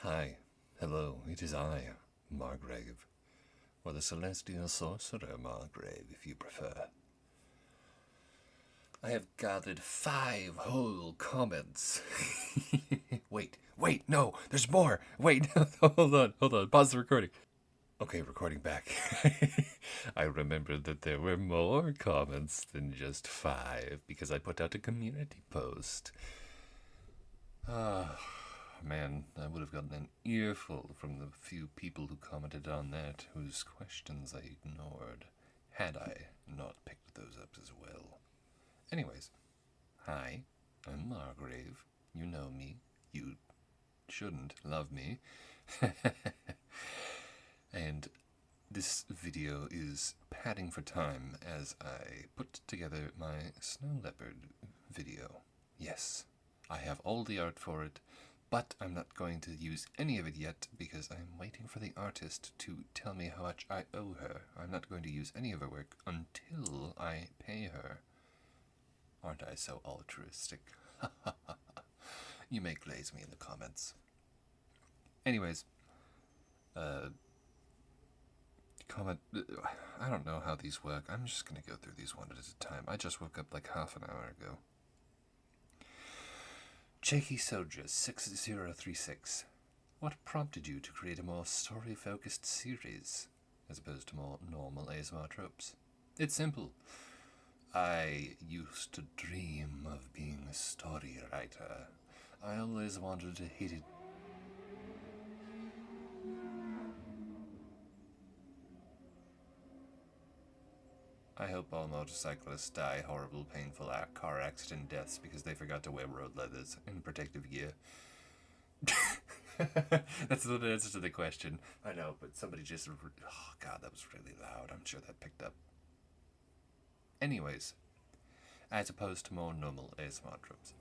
Hi, hello, it is I, Margrave, or the Celestial Sorcerer Margrave, if you prefer. I have gathered 5 whole comments. Wait, no, there's more! Wait, hold on, pause the recording. Okay, recording back. I remembered that there were more comments than just 5 because I put out a community post. Man, I would have gotten an earful from the few people who commented on that, whose questions I ignored, had I not picked those up as well. Anyways, hi, I'm Margrave. You know me. You shouldn't love me. And this video is padding for time as I put together my snow leopard video. Yes, I have all the art for it, but I'm not going to use any of it yet because I'm waiting for the artist to tell me how much I owe her. I'm not going to use any of her work until I pay her. Aren't I so altruistic? You may glaze me in the comments. Anyways, I don't know how these work. I'm just going to go through these one at a time. I just woke up like half an hour ago. Cheeky Soldier 6036. What prompted you to create a more story-focused series, as opposed to more normal ASMR tropes? It's simple. I used to dream of being a story writer. I always wanted to hit it. I hope all motorcyclists die horrible, painful car accident deaths because they forgot to wear road leathers and protective gear. That's the answer to the question. I know, but somebody just... Oh, God, that was really loud. I'm sure that picked up. Anyways, as opposed to more normal ASMR tropes.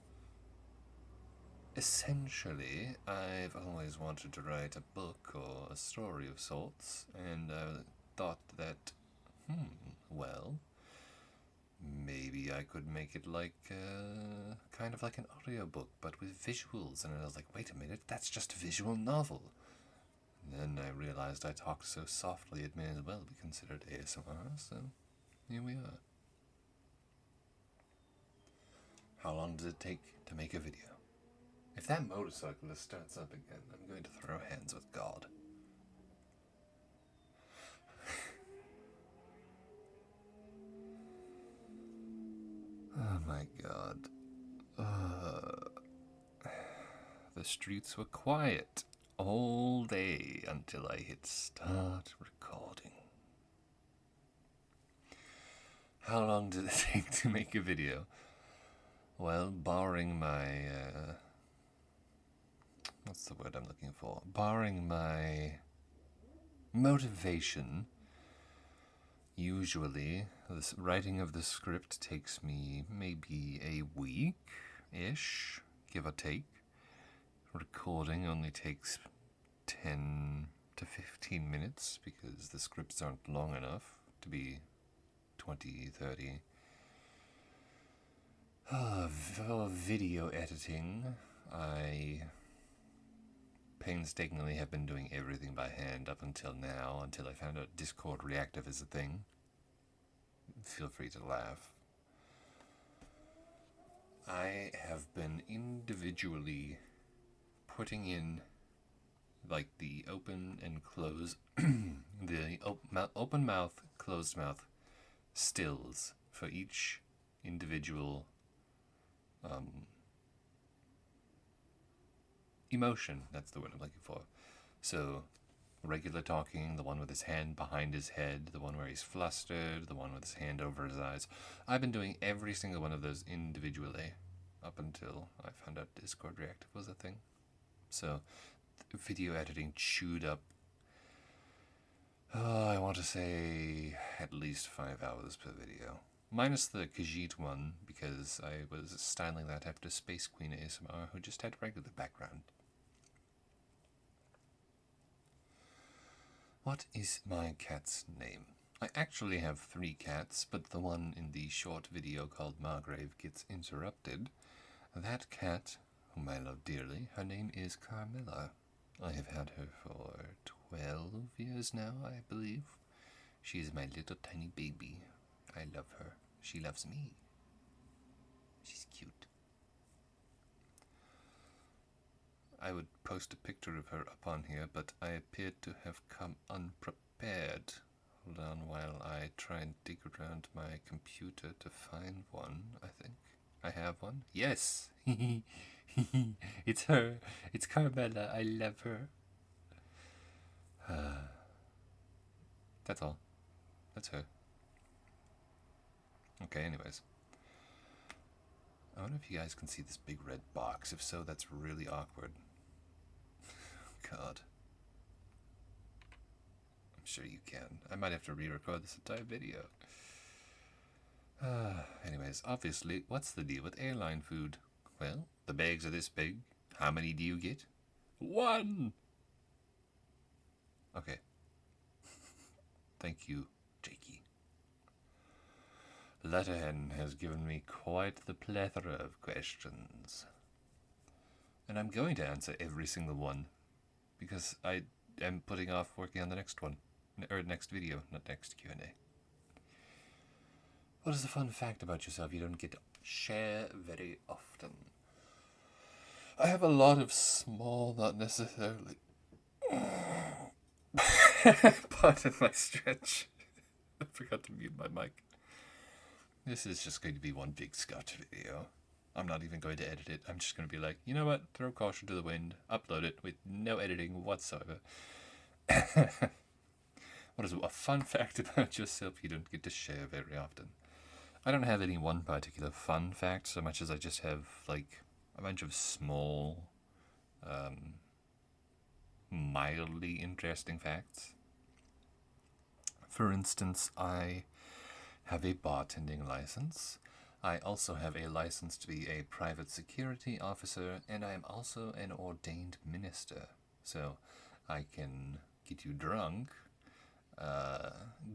Essentially, I've always wanted to write a book or a story of sorts, and I thought that, well, maybe I could make it like, kind of like an audiobook, but with visuals. And I was like, wait a minute, that's just a visual novel. And then I realized I talked so softly it may as well be considered ASMR, so here we are. How long does it take to make a video? If that motorcyclist starts up again, I'm going to throw hands with God. Oh my God. The streets were quiet all day until I hit start recording. How long did it take to make a video? Well, barring my, what's the word I'm looking for? Barring my motivation, usually the writing of the script takes me maybe a week-ish, give or take. Recording only takes 10 to 15 minutes because the scripts aren't long enough to be 20, 30. For video editing, I painstakingly have been doing everything by hand up until now, until I found out Discord Reactive is a thing. Feel free to laugh. I have been individually putting in like the open and close, the open mouth, closed mouth stills for each individual emotion. That's the word I'm looking for. So, regular talking, the one with his hand behind his head, the one where he's flustered, the one with his hand over his eyes. I've been doing every single one of those individually up until I found out Discord Reactive was a thing. So, video editing chewed up, I want to say at least 5 hours per video. Minus the Khajiit one, because I was styling that after Space Queen ASMR, who just had regular background. What is my cat's name? I actually have 3 cats, but the one in the short video called Margrave gets interrupted. That cat, whom I love dearly, her name is Carmilla. I have had her for 12 years now, I believe. She is my little tiny baby. I love her. She loves me. She's cute. I would post a picture of her up on here, but I appeared to have come unprepared. Hold on while I try and dig around my computer to find one, I think. I have one. Yes! It's her. It's Carmela. I love her. That's all. That's her. Okay, anyways. I wonder if you guys can see this big red box. If so, that's really awkward. God. I'm sure you can. I might have to re-record this entire video. Anyways, obviously, what's the deal with airline food? Well, the bags are this big. How many do you get? 1! Okay. Thank you, Jakey. Letterhen has given me quite the plethora of questions. And I'm going to answer every single one, because I am putting off working on the next one. Or next video, not next Q&A. What is a fun fact about yourself you don't get to share very often? I have a lot of small, not necessarily... Pardon my stretch. I forgot to mute my mic. This is just going to be one big Scotch video. I'm not even going to edit it. I'm just going to be like, you know what? Throw caution to the wind. Upload it with no editing whatsoever. What is a fun fact about yourself you don't get to share very often? I don't have any one particular fun fact so much as I just have like a bunch of small, mildly interesting facts. For instance, I have a bartending license. I also have a license to be a private security officer, and I am also an ordained minister. So I can get you drunk,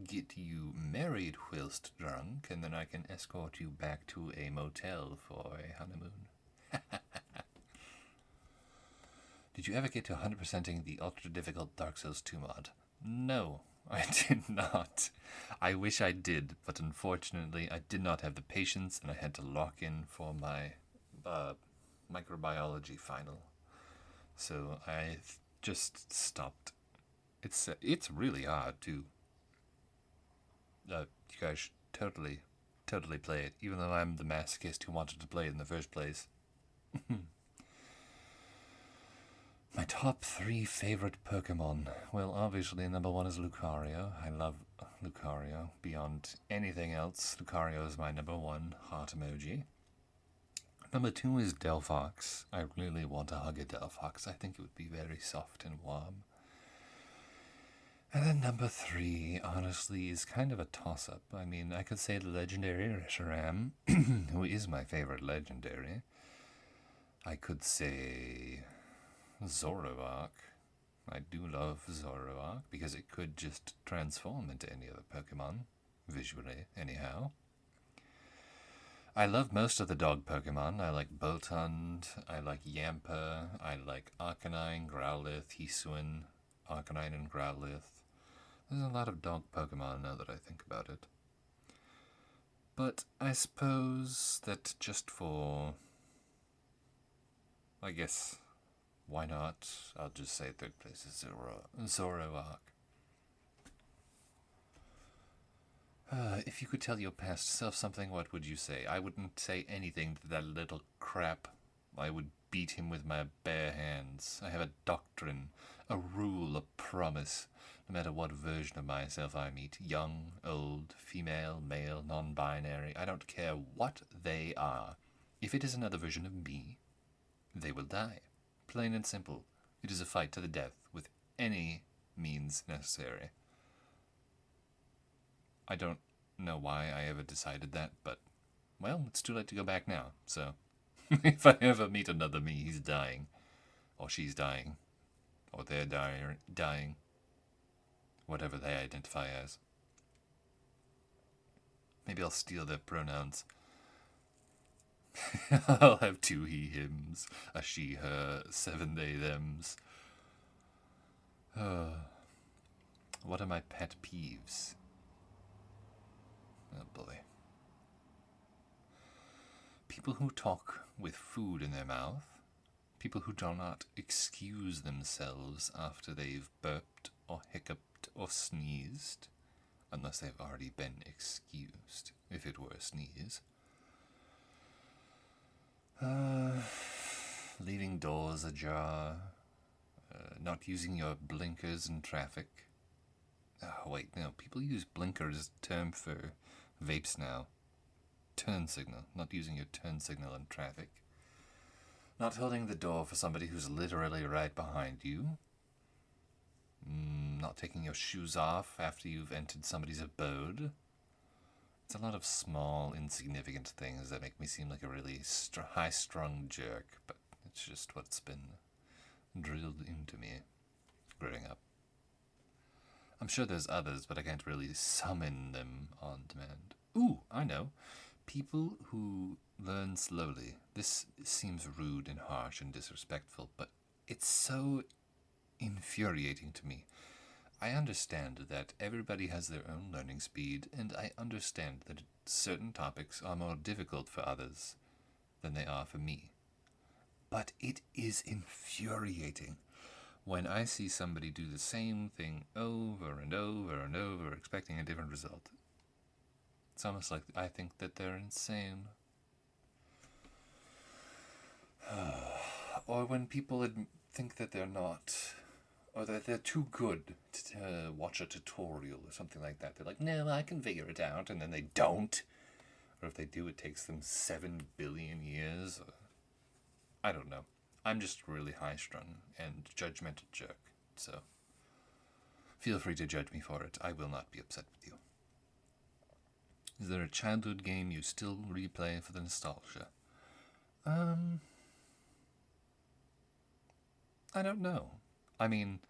get you married whilst drunk, and then I can escort you back to a motel for a honeymoon. Did you ever get to 100%ing the ultra-difficult Dark Souls 2 mod? No, I did not. I wish I did, but unfortunately I did not have the patience, and I had to lock in for my microbiology final. So I just stopped. It's really hard too. You guys should totally play it, even though I'm the masochist who wanted to play it in the first place. My top 3 favorite Pokemon. Well, obviously number 1 is Lucario. I love Lucario beyond anything else. Lucario is my number 1 heart emoji. Number 2 is Delphox. I really want to hug a Delphox. I think it would be very soft and warm. And then number 3, honestly, is kind of a toss-up. I mean, I could say the legendary Reshiram, who is my favorite legendary. I could say Zoroark. I do love Zoroark, because it could just transform into any other Pokemon, visually, anyhow. I love most of the dog Pokemon. I like Boltund, I like Yamper, I like Arcanine, Growlithe, Hisuian, Arcanine and Growlithe. There's a lot of dog Pokemon now that I think about it. But I suppose that just for... I guess, why not? I'll just say 3rd place is Zoroark. If you could tell your past self something, what would you say? I wouldn't say anything to that little crap. I would beat him with my bare hands. I have a doctrine, a rule, a promise. No matter what version of myself I meet, young, old, female, male, non-binary, I don't care what they are. If it is another version of me, they will die. Plain and simple. It is a fight to the death, with any means necessary. I don't know why I ever decided that, but, well, it's too late to go back now, so if I ever meet another me, he's dying. Or she's dying. Or they're dying. Whatever they identify as. Maybe I'll steal their pronouns. I'll have 2 he, hims, a she, her, 7 they, thems. What are my pet peeves? Oh boy. People who talk with food in their mouth. People who do not excuse themselves after they've burped or hiccuped or sneezed. Unless they've already been excused, if it were a sneeze. Leaving doors ajar. Not using your blinkers in traffic. Oh, wait, no. People use blinkers as a term for vapes now. Turn signal. Not using your turn signal in traffic. Not holding the door for somebody who's literally right behind you. Not taking your shoes off after you've entered somebody's abode. It's a lot of small, insignificant things that make me seem like a really high-strung jerk, but it's just what's been drilled into me growing up. I'm sure there's others, but I can't really summon them on demand. Ooh, I know. People who learn slowly. This seems rude and harsh and disrespectful, but it's so infuriating to me. I understand that everybody has their own learning speed, and I understand that certain topics are more difficult for others than they are for me. But it is infuriating when I see somebody do the same thing over and over and over, expecting a different result. It's almost like I think that they're insane. Or when people think that they're not, or that they're too good to watch a tutorial or something like that. They're like, no, I can figure it out, and then they don't. Or if they do, it takes them 7 billion years. I don't know. I'm just really high-strung and judgmental jerk, so feel free to judge me for it. I will not be upset with you. Is there a childhood game you still replay for the nostalgia? I don't know. I mean,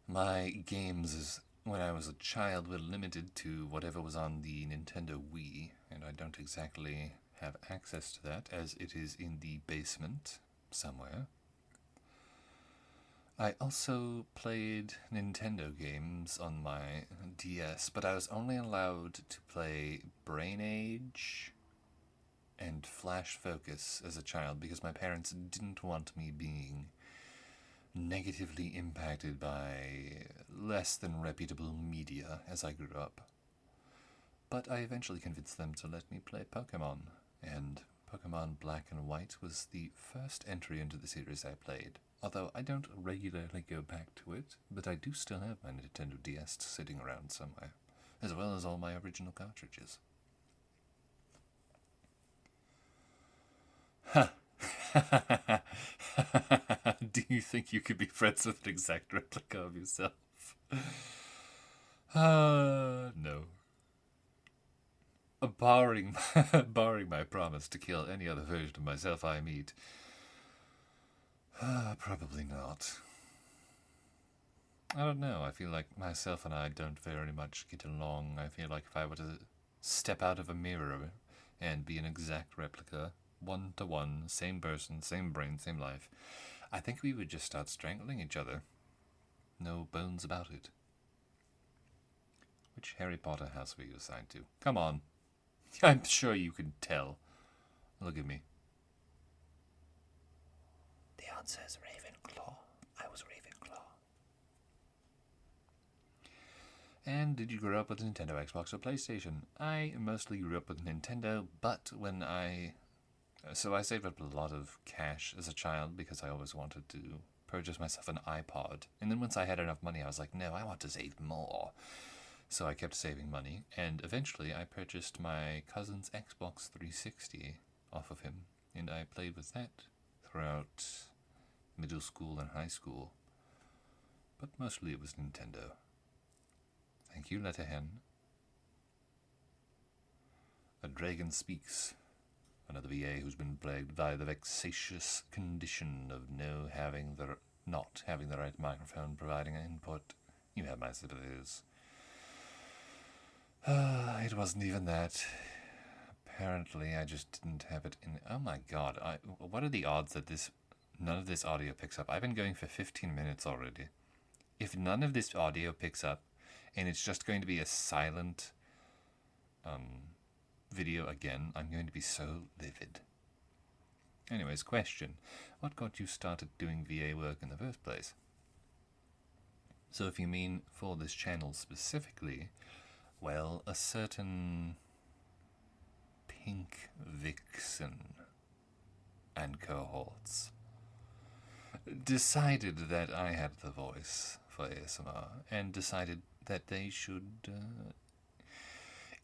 my games when I was a child were limited to whatever was on the Nintendo Wii, and I don't exactly have access to that, as it is in the basement somewhere. I also played Nintendo games on my DS, but I was only allowed to play Brain Age and Flash Focus as a child because my parents didn't want me being negatively impacted by less than reputable media as I grew up. But I eventually convinced them to let me play Pokemon, and Pokemon Black and White was the first entry into the series I played. Although I don't regularly go back to it, but I do still have my Nintendo DS sitting around somewhere, as well as all my original cartridges. Ha! Do you think you could be friends with an exact replica of yourself? No. Barring my promise to kill any other version of myself I meet, probably not. I don't know. I feel like myself and I don't very much get along. I feel like if I were to step out of a mirror and be an exact replica, one-to-one, same person, same brain, same life, I think we would just start strangling each other. No bones about it. Which Harry Potter house were you assigned to? Come on. I'm sure you can tell. Look at me. The answer is Ravenclaw. I was Ravenclaw. And did you grow up with Nintendo, Xbox, or PlayStation? I mostly grew up with Nintendo, but So I saved up a lot of cash as a child because I always wanted to purchase myself an iPod. And then once I had enough money, I was like, no, I want to save more. So I kept saving money, and eventually I purchased my cousin's Xbox 360 off of him, and I played with that throughout middle school and high school. But mostly it was Nintendo. Thank you, Letterhen. A dragon speaks. Another VA who's been plagued by the vexatious condition of not having the right microphone providing input. You have my sympathies. It wasn't even that. Apparently, I just didn't have it in... Oh my god, what are the odds that none of this audio picks up? I've been going for 15 minutes already. If none of this audio picks up, and it's just going to be a silent video again, I'm going to be so livid. Anyways, question. What got you started doing VA work in the first place? So if you mean for this channel specifically, well, a certain Pink Vixen and cohorts decided that I had the voice for ASMR and decided that they should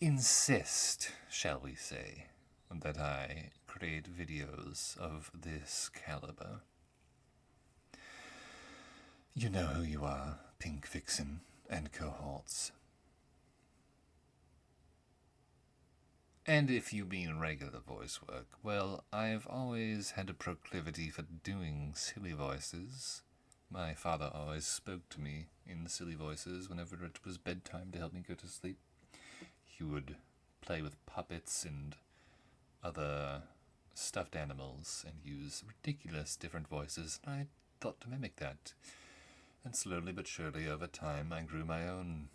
insist, shall we say, that I create videos of this caliber. You know who you are, Pink Vixen and cohorts. And if you mean regular voice work, well, I've always had a proclivity for doing silly voices. My father always spoke to me in silly voices whenever it was bedtime to help me go to sleep. He would play with puppets and other stuffed animals and use ridiculous different voices, and I thought to mimic that. And slowly but surely over time I grew my own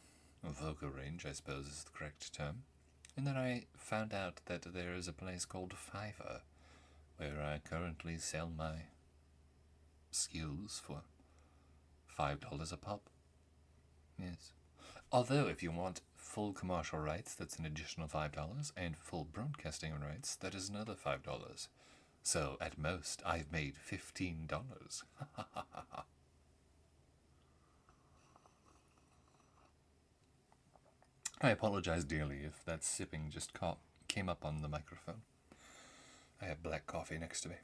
vocal range, I suppose is the correct term. And then I found out that there is a place called Fiverr, where I currently sell my skills for $5 a pop. Yes. Although if you want full commercial rights, that's an additional $5, and full broadcasting rights, that is another $5. So at most, I've made $15. I apologize dearly if that sipping just came up on the microphone. I have black coffee next to me.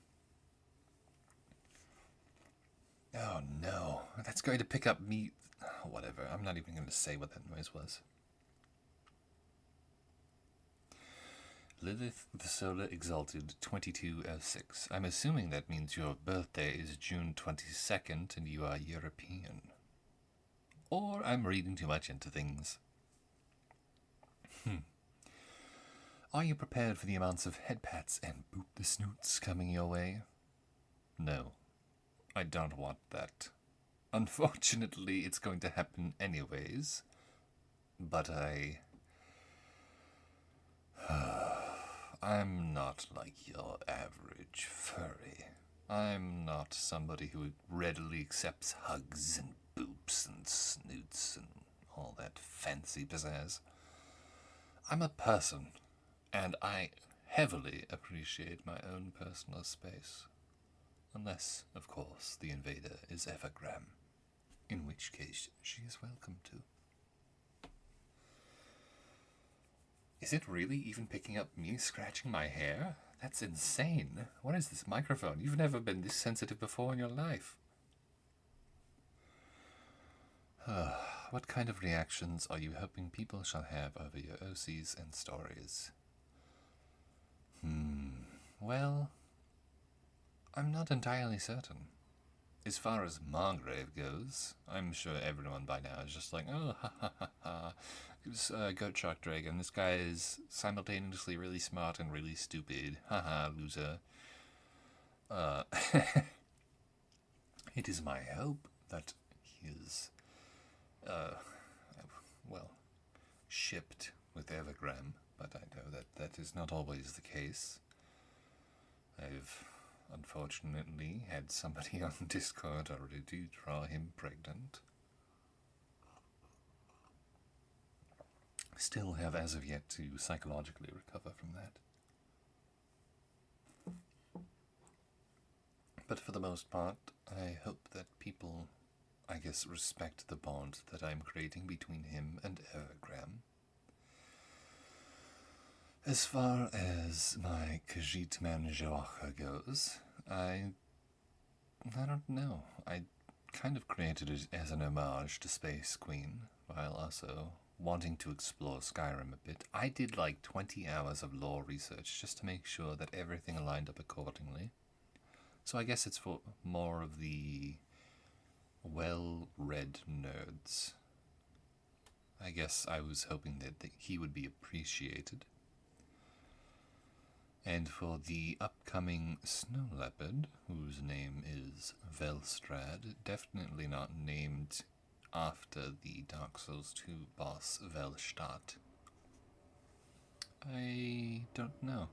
Oh no, that's going to pick up me. Whatever, I'm not even going to say what that noise was. Lilith the Solar Exalted 2206. I'm assuming that means your birthday is June 22nd and you are European. Or I'm reading too much into things. Are you prepared for the amounts of head pats and boop the snoots coming your way? No, I don't want that. Unfortunately, it's going to happen anyways. But I'm not like your average furry. I'm not somebody who readily accepts hugs and boops and snoots and all that fancy pizzazz. I'm a person, and I heavily appreciate my own personal space. Unless, of course, the invader is Evergram, in which case she is welcome to. Is it really even picking up me scratching my hair? That's insane. What is this microphone? You've never been this sensitive before in your life. What kind of reactions are you hoping people shall have over your OCs and stories? Well, I'm not entirely certain. As far as Margrave goes, I'm sure everyone by now is just like, oh, ha ha ha ha. It's Goat Shark Dragon. This guy is simultaneously really smart and really stupid. Haha, loser. It is my hope that he is, shipped with Evergram, but I know that that is not always the case. I've unfortunately had somebody on Discord already draw him pregnant. Still have as of yet to psychologically recover from that. But for the most part, I hope that people, I guess, respect the bond that I'm creating between him and Evergram. As far as my Khajiit Manjocha goes, I don't know. I kind of created it as an homage to Space Queen, while also wanting to explore Skyrim a bit. I did like 20 hours of lore research just to make sure that everything aligned up accordingly. So I guess it's for more of the well-read nerds. I guess I was hoping that he would be appreciated. And for the upcoming Snow Leopard, whose name is Velstrad, definitely not named after the Dark Souls 2 boss Velstadt? I don't know.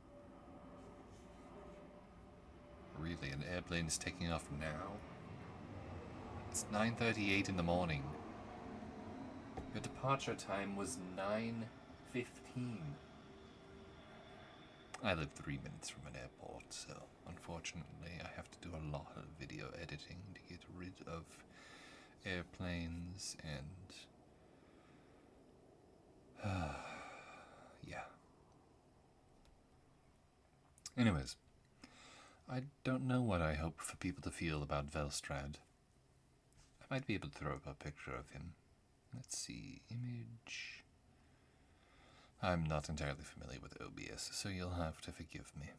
Really, an airplane is taking off now? It's 9:38 in the morning. Your departure time was 9:15. I live 3 minutes from an airport, so unfortunately I have to do a lot of video editing to get rid of airplanes and... yeah. Anyways, I don't know what I hope for people to feel about Velstrad. I might be able to throw up a picture of him. Let's see, image... I'm not entirely familiar with OBS, so you'll have to forgive me.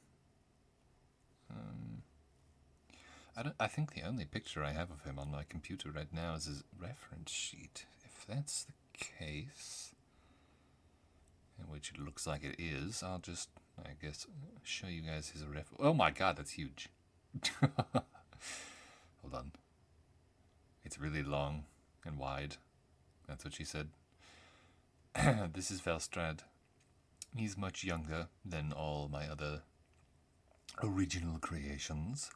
I think the only picture I have of him on my computer right now is his reference sheet. If that's the case, in which it looks like it is, I'll just, I guess, show you guys his reference. Oh my god, that's huge. Hold on. It's really long and wide. That's what she said. This is Velstrad. He's much younger than all my other original creations.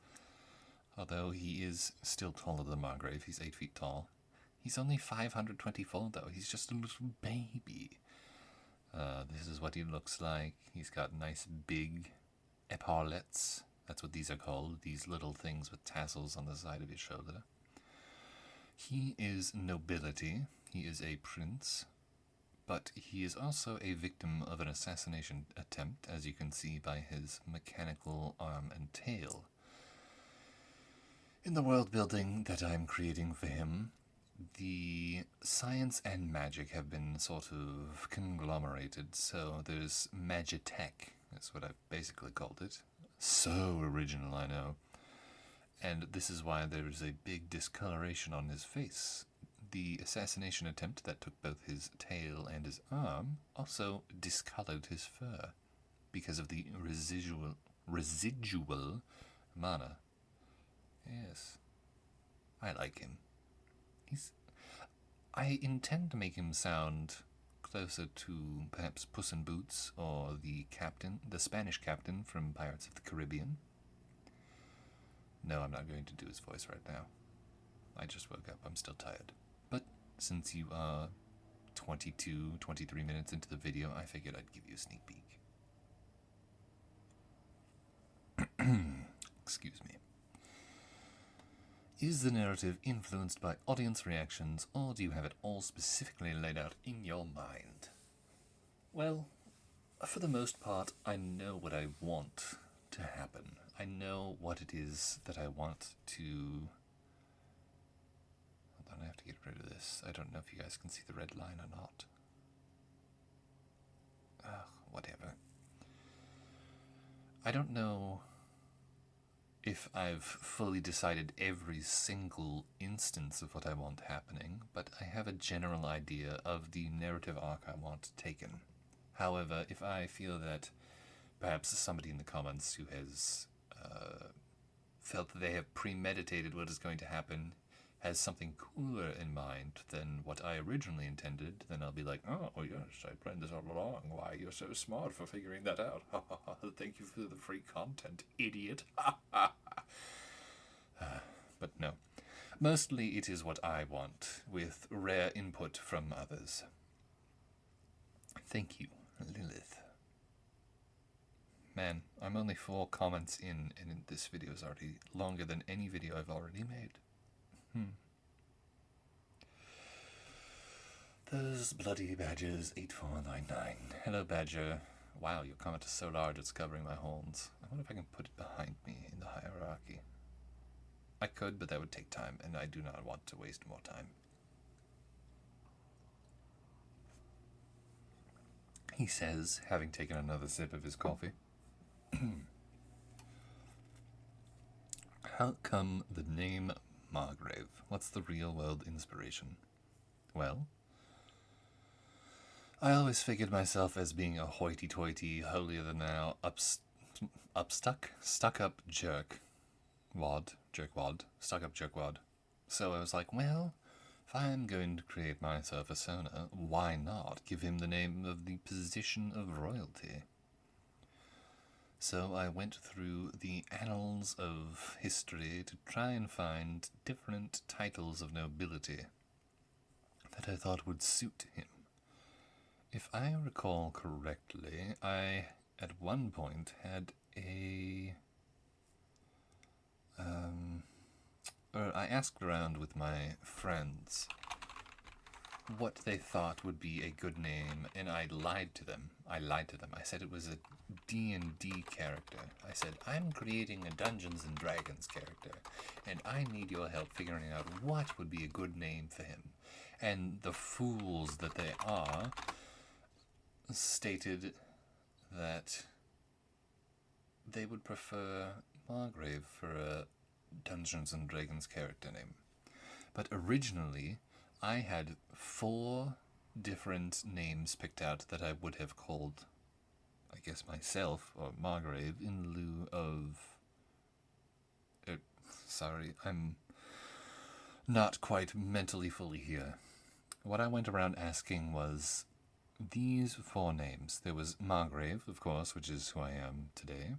Although he is still taller than Margrave. He's 8 feet tall. He's only 524 though. He's just a little baby. This is what he looks like. He's got nice big epaulettes. That's what these are called. These little things with tassels on the side of his shoulder. He is nobility. He is a prince. But he is also a victim of an assassination attempt, as you can see by his mechanical arm and tail. In the world building that I'm creating for him, the science and magic have been sort of conglomerated, so there's Magitech, that's what I've basically called it. So original, I know. And this is why there's a big discoloration on his face. The assassination attempt that took both his tail and his arm also discolored his fur because of the residual mana. Yes, I like him. I intend to make him sound closer to perhaps Puss in Boots or the Spanish captain from Pirates of the Caribbean. No, I'm not going to do his voice right now. I just woke up. I'm still tired. But since you are 23 minutes into the video, I figured I'd give you a sneak peek. Excuse me. Is the narrative influenced by audience reactions, or do you have it all specifically laid out in your mind? Well, for the most part, I know what I want to happen. I know what it is that I want to... Hold on, I have to get rid of this. I don't know if you guys can see the red line or not. Whatever. I don't know if I've fully decided every single instance of what I want happening, but I have a general idea of the narrative arc I want taken. However, if I feel that perhaps somebody in the comments who has felt that they have premeditated what is going to happen has something cooler in mind than what I originally intended, then I'll be like, oh, yes, I planned this all along. Why, you're so smart for figuring that out. Thank you for the free content, idiot. But no. Mostly it is what I want, with rare input from others. Thank you, Lilith. Man, I'm only 4 comments in, and this video is already longer than any video I've already made. Those bloody badgers 8499. Hello, Badger. Wow, your comment is so large it's covering my horns. I wonder if I can put it behind me in the hierarchy. I could, but that would take time, and I do not want to waste more time. He says, having taken another sip of his coffee. How come the name Margrave? What's the real-world inspiration? Well, I always figured myself as being a hoity-toity, holier-than-thou, stuck-up jerkwad. So I was like, well, If I'm going to create myself a persona, why not give him the name of the position of royalty? So I went through the annals of history to try and find different titles of nobility that I thought would suit him. If I recall correctly, I at one point had I asked around with my friends what they thought would be a good name, and I lied to them. I said it was a D&D character. I said, I'm creating a Dungeons & Dragons character, and I need your help figuring out what would be a good name for him. And the fools that they are stated that they would prefer Margrave for a Dungeons & Dragons character name. But originally, I had 4 different names picked out that I would have called, I guess, myself, or Margrave, in lieu of... sorry, I'm not quite mentally fully here. What I went around asking was these 4 names. There was Margrave, of course, which is who I am today.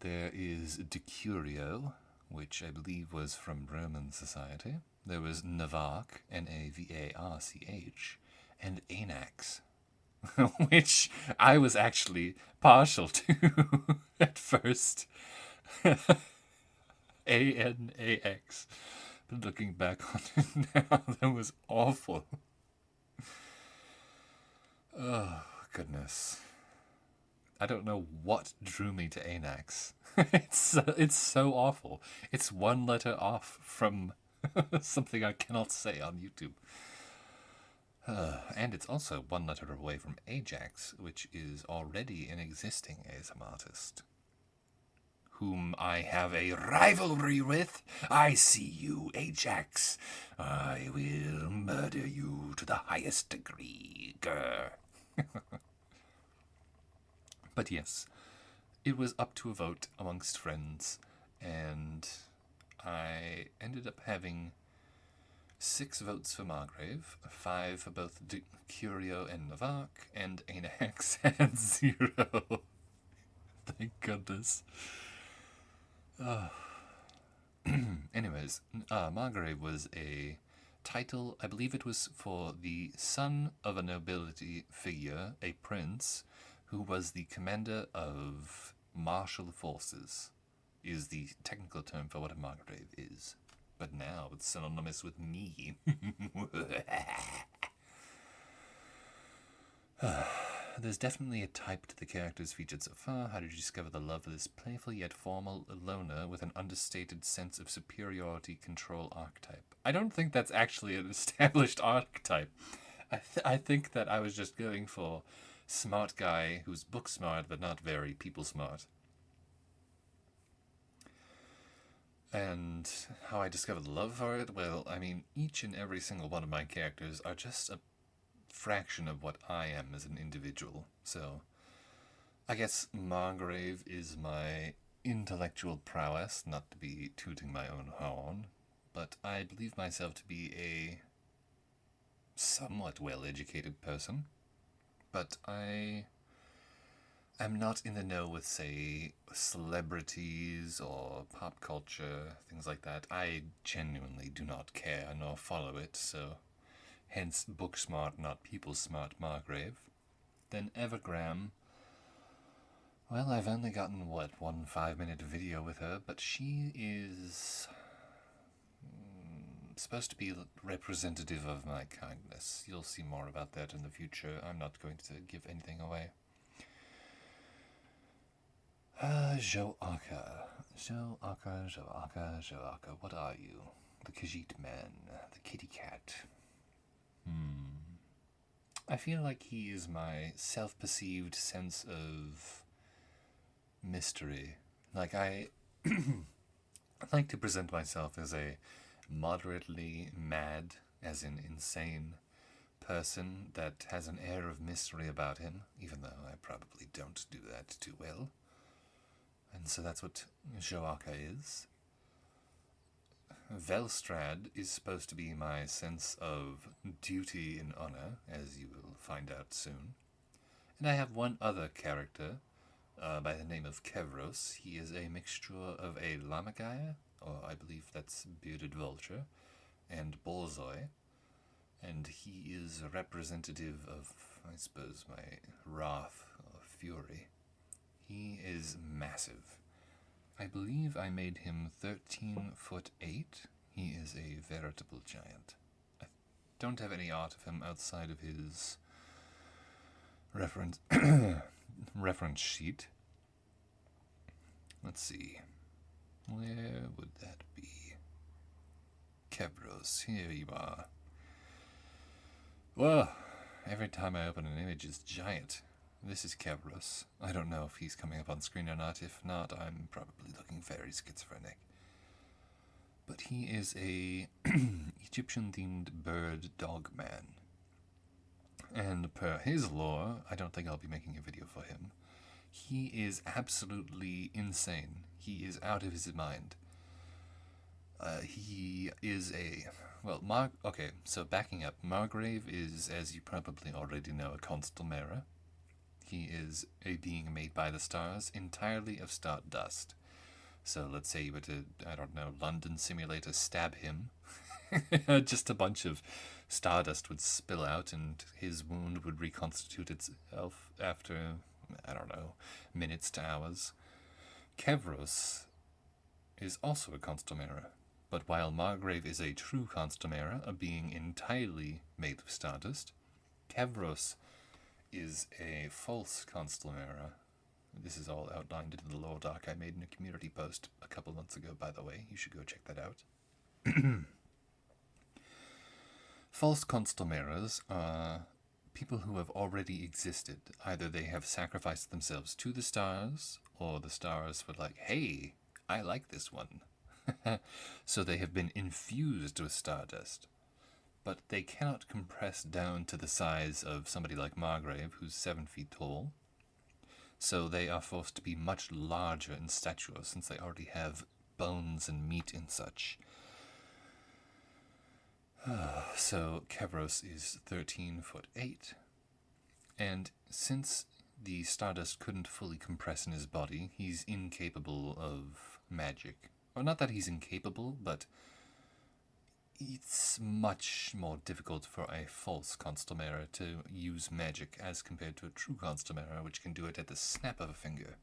There is Decurio, which I believe was from Roman society. There was Navarch, Navarch, and Anax, which I was actually partial to at first. Anax. But looking back on it now, that was awful. Oh, goodness. I don't know what drew me to Anax. It's so awful. It's 1 letter off from something I cannot say on YouTube. And it's also 1 letter away from Ajax, which is already an existing ASM artist, whom I have a rivalry with. I see you, Ajax. I will murder you to the highest degree. Grr. But yes, it was up to a vote amongst friends, and I ended up having 6 votes for Margrave, 5 for both Decurio and Navarch, and Anax had 0. Thank goodness. Anyways, Margrave was a title, I believe it was for the son of a nobility figure, a prince, who was the commander of martial forces, is the technical term for what a Margrave is. But now it's synonymous with me. There's definitely a type to the characters featured so far. How did you discover the love of this playful yet formal loner with an understated sense of superiority control archetype? I don't think that's actually an established archetype. I think that I was just going for smart guy who's book smart but not very people smart. And how I discovered love for it? Well, I mean, each and every single one of my characters are just a fraction of what I am as an individual. So, I guess Margrave is my intellectual prowess, not to be tooting my own horn, but I believe myself to be a somewhat well-educated person. But I am not in the know with, say, celebrities or pop culture, things like that. I genuinely do not care nor follow it, so hence book smart, not people smart Margrave. Then Evergram. Well, I've only gotten, 1 5-minute video with her, but she is supposed to be representative of my kindness. You'll see more about that in the future. I'm not going to give anything away. Joaka. What are you? The Khajiit man. The kitty cat. I feel like he is my self-perceived sense of mystery. Like, I like to present myself as a moderately mad, as in insane, person that has an air of mystery about him, even though I probably don't do that too well. And so that's what Joaka is. Velstrad is supposed to be my sense of duty and honor, as you will find out soon. And I have one other character by the name of Kevros. He is a mixture of a Lamagaya, or I believe that's Bearded Vulture, and Borzoi. And he is a representative of, I suppose, my wrath or fury. He is massive. I believe I made him 13'8". He is a veritable giant. I don't have any art of him outside of his reference reference sheet. Let's see. Where would that be? Kevros, here you are. Well, every time I open an image, it's giant. This is Kevros. I don't know if he's coming up on screen or not. If not, I'm probably looking very schizophrenic. But he is a Egyptian-themed bird dog man. And per his lore, I don't think I'll be making a video for him. He is absolutely insane. He is out of his mind. He is a... Well, okay, so backing up. Margrave is, as you probably already know, a Constelmera. He is a being made by the stars, entirely of stardust. So let's say you were to, I don't know, London Simulator stab him. Just a bunch of stardust would spill out and his wound would reconstitute itself after, I don't know, minutes to hours. Kevros is also a Constelmera. But while Margrave is a true Constelmera, a being entirely made of stardust, Kevros is a false Constelmera. This is all outlined in the lore doc I made in a community post a couple months ago, by the way. You should go check that out. False Constelmeras are people who have already existed. Either they have sacrificed themselves to the stars, or the stars were like, hey, I like this one. So they have been infused with stardust. But they cannot compress down to the size of somebody like Margrave, who's 7 feet tall. So they are forced to be much larger in stature, since they already have bones and meat and such. So Kevros is 13'8". And since the stardust couldn't fully compress in his body, he's incapable of magic. Well, not that he's incapable, but it's much more difficult for a false Constelmera to use magic as compared to a true Constelmera, which can do it at the snap of a finger.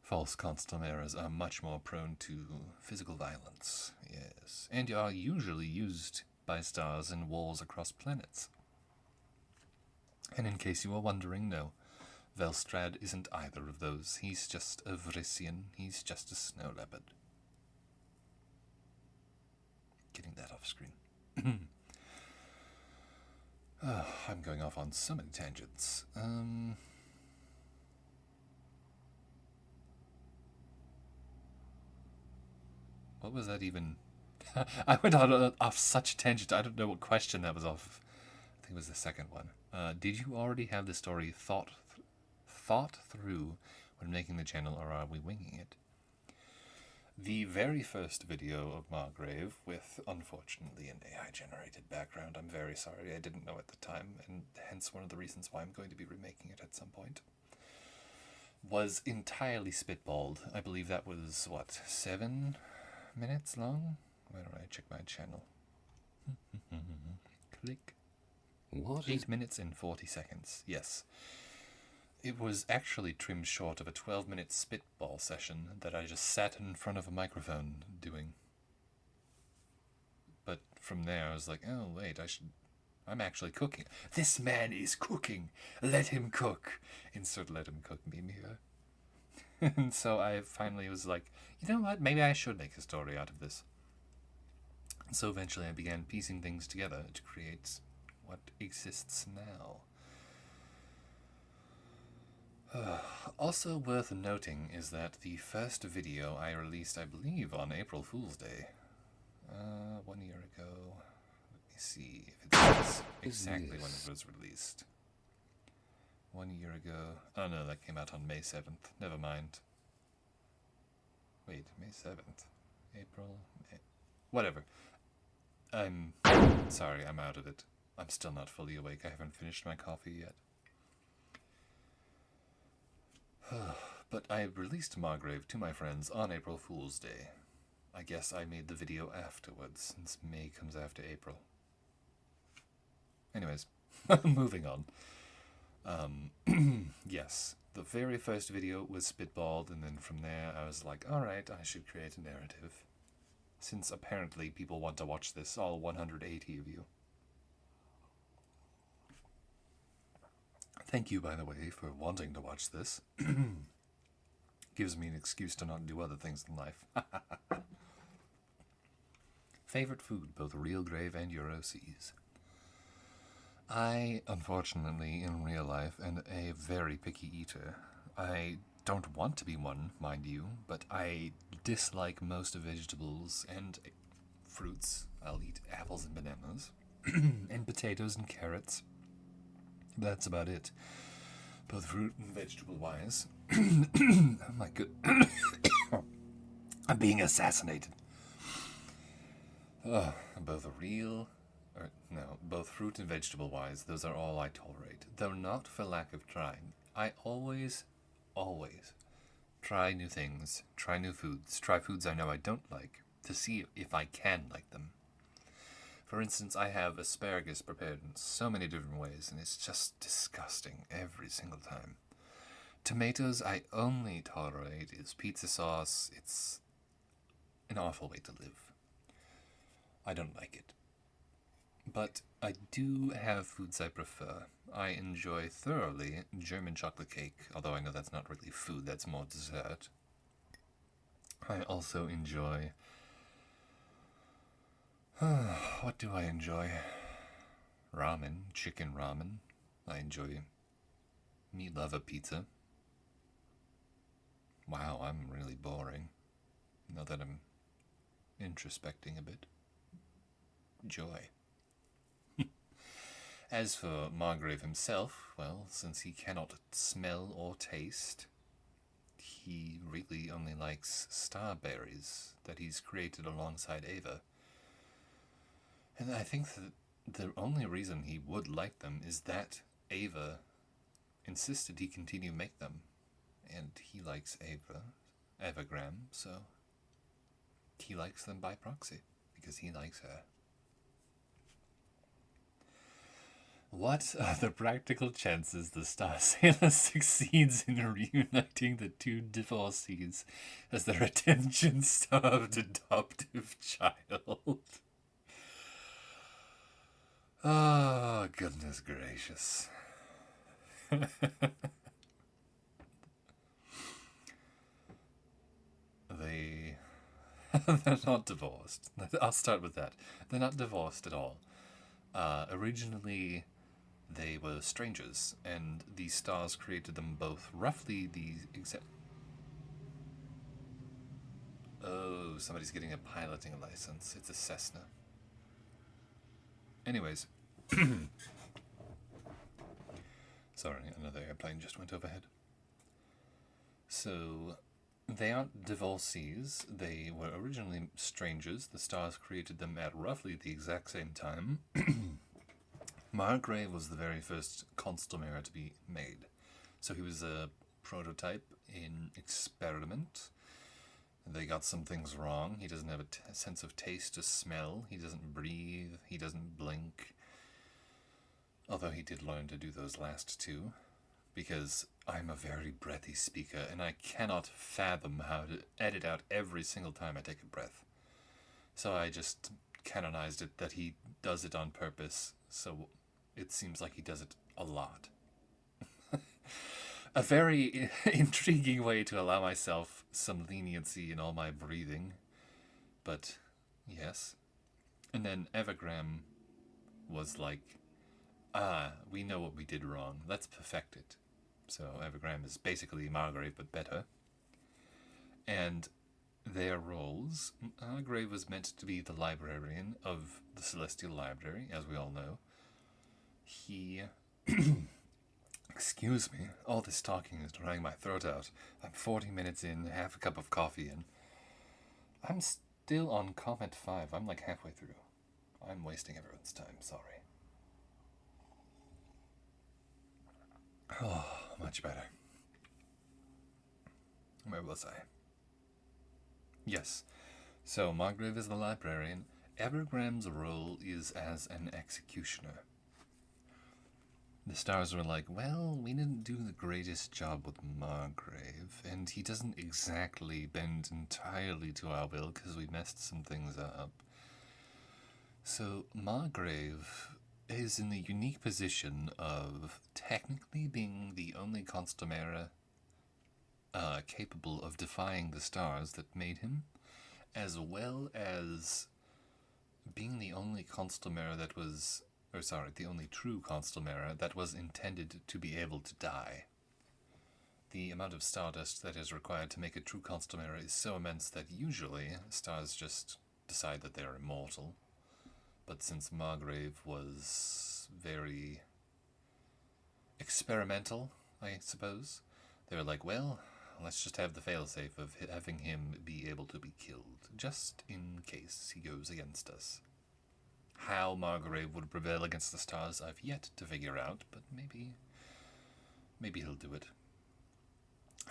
False Constelmeras are much more prone to physical violence, yes, and are usually used by stars in wars across planets. And in case you were wondering, no, Velstrad isn't either of those. He's just a Vrisian. He's just a snow leopard. Getting that off screen. I'm going off on so many tangents. What was that even? I went on off such a tangent. I don't know what question that was off. I think it was the second one. Did you already have the story thought through when making the channel, or are we winging it? The very first video of Margrave, with, unfortunately, an AI-generated background, I'm very sorry, I didn't know at the time, and hence one of the reasons why I'm going to be remaking it at some point, was entirely spitballed. I believe that was, what, 7 minutes long? Where do I check my channel? Click. What? 8 minutes and 40 seconds, yes. It was actually trimmed short of a 12-minute spitball session that I just sat in front of a microphone doing. But from there I was like, oh wait, I'm actually cooking. This man is cooking! Let him cook! Insert let him cook meme here. And so I finally was like, you know what, maybe I should make a story out of this. And so eventually I began piecing things together to create what exists now. Also worth noting is that the first video I released, I believe, on April Fool's Day, 1 year ago. Let me see if it says exactly when it was released. 1 year ago. Oh no, that came out on May 7th. Never mind. Wait, May 7th. April, May. Whatever. I'm sorry, I'm out of it. I'm still not fully awake. I haven't finished my coffee yet. But I released Margrave to my friends on April Fool's Day. I guess I made the video afterwards, since May comes after April. Anyways, moving on. Yes, the very first video was spitballed, and then from there I was like, alright, I should create a narrative. Since apparently people want to watch this, all 180 of you. Thank you, by the way, for wanting to watch this. Gives me an excuse to not do other things in life. Favorite food, both real grave and Euro seas. I, unfortunately, in real life, am a very picky eater. I don't want to be one, mind you, but I dislike most vegetables and fruits. I'll eat apples and bananas, and potatoes and carrots. That's about it. Both fruit and vegetable-wise. Oh my good... I'm being assassinated. Both fruit and vegetable-wise, those are all I tolerate. Though not for lack of trying. I always try new things, try new foods, try foods I know I don't like, to see if I can like them. For instance, I have asparagus prepared in so many different ways, and it's just disgusting every single time. Tomatoes I only tolerate is pizza sauce. It's an awful way to live. I don't like it. But I do have foods I prefer. I enjoy thoroughly German chocolate cake, although I know that's not really food, that's more dessert. I also enjoy... what do I enjoy? Ramen, chicken ramen. I enjoy meat lover pizza. Wow, I'm really boring. Now that I'm introspecting a bit. Joy. As for Margrave himself, well, since he cannot smell or taste, he really only likes starberries that he's created alongside Ava. And I think that the only reason he would like them is that Ava insisted he continue make them. And he likes Avagram, so he likes them by proxy, because he likes her. What are the practical chances the Star Sailor succeeds in reuniting the two divorcees as their attention-starved adoptive child? Oh, goodness gracious. They're not divorced. I'll start with that. They're not divorced at all. Originally, they were strangers, and the stars created them both roughly the exact... Oh, somebody's getting a piloting license. It's a Cessna. Anyways. Sorry, another airplane just went overhead. So, they aren't divorcees. They were originally strangers. The stars created them at roughly the exact same time. Margrave was the very first Constelmare to be made. So he was a prototype in experiment. They got some things wrong. He doesn't have a sense of taste or smell. He doesn't breathe. He doesn't blink. Although he did learn to do those last two. Because I'm a very breathy speaker, and I cannot fathom how to edit out every single time I take a breath. So I just canonized it that he does it on purpose, so it seems like he does it a lot. A very intriguing way to allow myself some leniency in all my breathing. But, yes. And then Evagram was like, we know what we did wrong. Let's perfect it. So Evagram is basically Margrave, but better. And their roles, Margrave was meant to be the librarian of the Celestial Library, as we all know. He... Excuse me, all this talking is drying my throat out. I'm 40 minutes in, half a cup of coffee in. I'm still on comment 5. I'm like halfway through. I'm wasting everyone's time, sorry. Oh, much better. Where was I? Yes. So, Margrave is the librarian. Evergram's role is as an executioner. The stars were like, well, we didn't do the greatest job with Margrave, and he doesn't exactly bend entirely to our will because we messed some things up. So Margrave is in the unique position of technically being the only Constamera capable of defying the stars that made him, as well as being the only Constamera that was, the only true Constamera that was intended to be able to die. The amount of stardust that is required to make a true Constamera is so immense that usually stars just decide that they're immortal. But since Margrave was very experimental, I suppose, they were like, well, let's just have the failsafe of having him be able to be killed, just in case he goes against us. How Margrave would prevail against the stars, I've yet to figure out, but maybe he'll do it.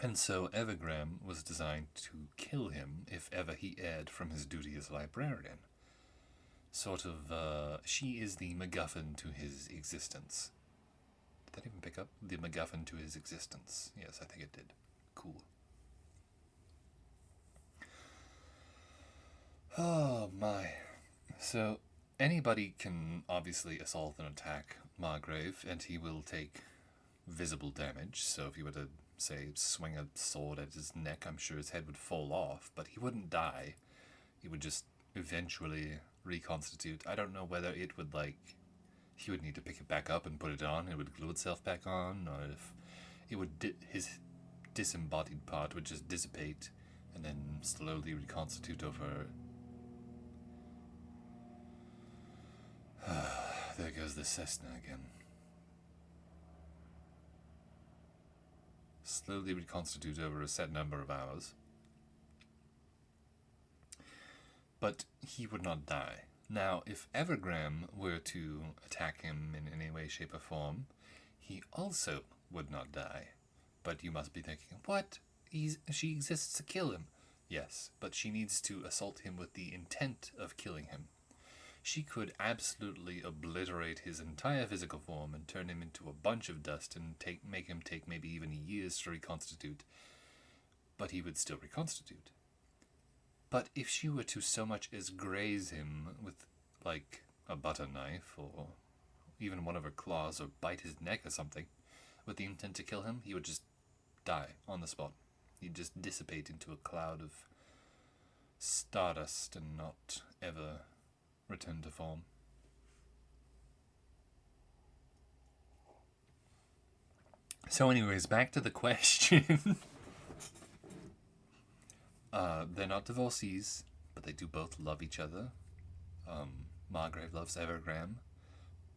And so Evergram was designed to kill him if ever he erred from his duty as librarian. Sort of, she is the MacGuffin to his existence. Did that even pick up? The MacGuffin to his existence. Yes, I think it did. Cool. Oh my. So, anybody can obviously assault and attack Margrave, and he will take visible damage. So if you were to, say, swing a sword at his neck, I'm sure his head would fall off, but he wouldn't die. He would just eventually reconstitute. I don't know whether it would, he would need to pick it back up and put it on, it would glue itself back on, or if it would, his disembodied part would just dissipate and then slowly reconstitute over. There goes the Cessna again. Slowly reconstitute over a set number of hours. But he would not die. Now, if Evergram were to attack him in any way, shape, or form, he also would not die. But you must be thinking, what? She exists to kill him. Yes, but she needs to assault him with the intent of killing him. She could absolutely obliterate his entire physical form and turn him into a bunch of dust and make him take maybe even years to reconstitute. But he would still reconstitute. But if she were to so much as graze him with, a butter knife, or even one of her claws, or bite his neck or something, with the intent to kill him, he would just die on the spot. He'd just dissipate into a cloud of stardust and not ever return to form. So anyways, back to the question. They're not divorcees, but they do both love each other. Margrave loves Evergram,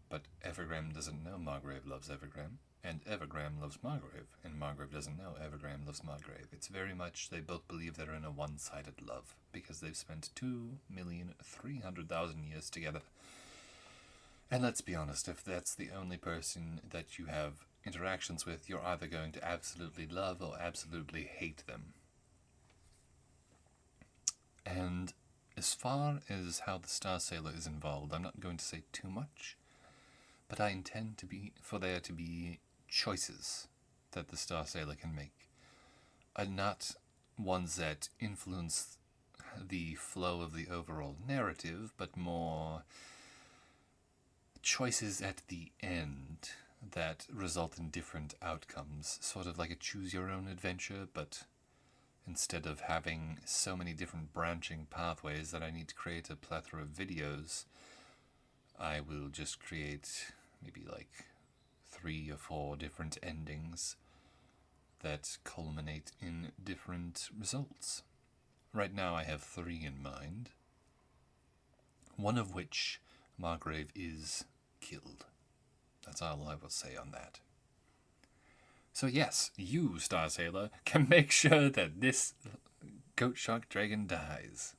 but Evergram doesn't know Margrave loves Evergram, and Evergram loves Margrave, and Margrave doesn't know Evergram loves Margrave. It's very much they both believe they're in a one-sided love, because they've spent 2,300,000 years together. And let's be honest, if that's the only person that you have interactions with, you're either going to absolutely love or absolutely hate them. And as far as how the Star Sailor is involved, I'm not going to say too much, but I intend for there to be choices that the Star Sailor can make, and not ones that influence the flow of the overall narrative, but more choices at the end that result in different outcomes, sort of like a choose-your-own-adventure, but instead of having so many different branching pathways that I need to create a plethora of videos, I will just create maybe 3 or 4 different endings that culminate in different results. Right now I have 3 in mind, one of which Margrave is killed. That's all I will say on that. So yes, you, Star Sailor, can make sure that this goat shark dragon dies.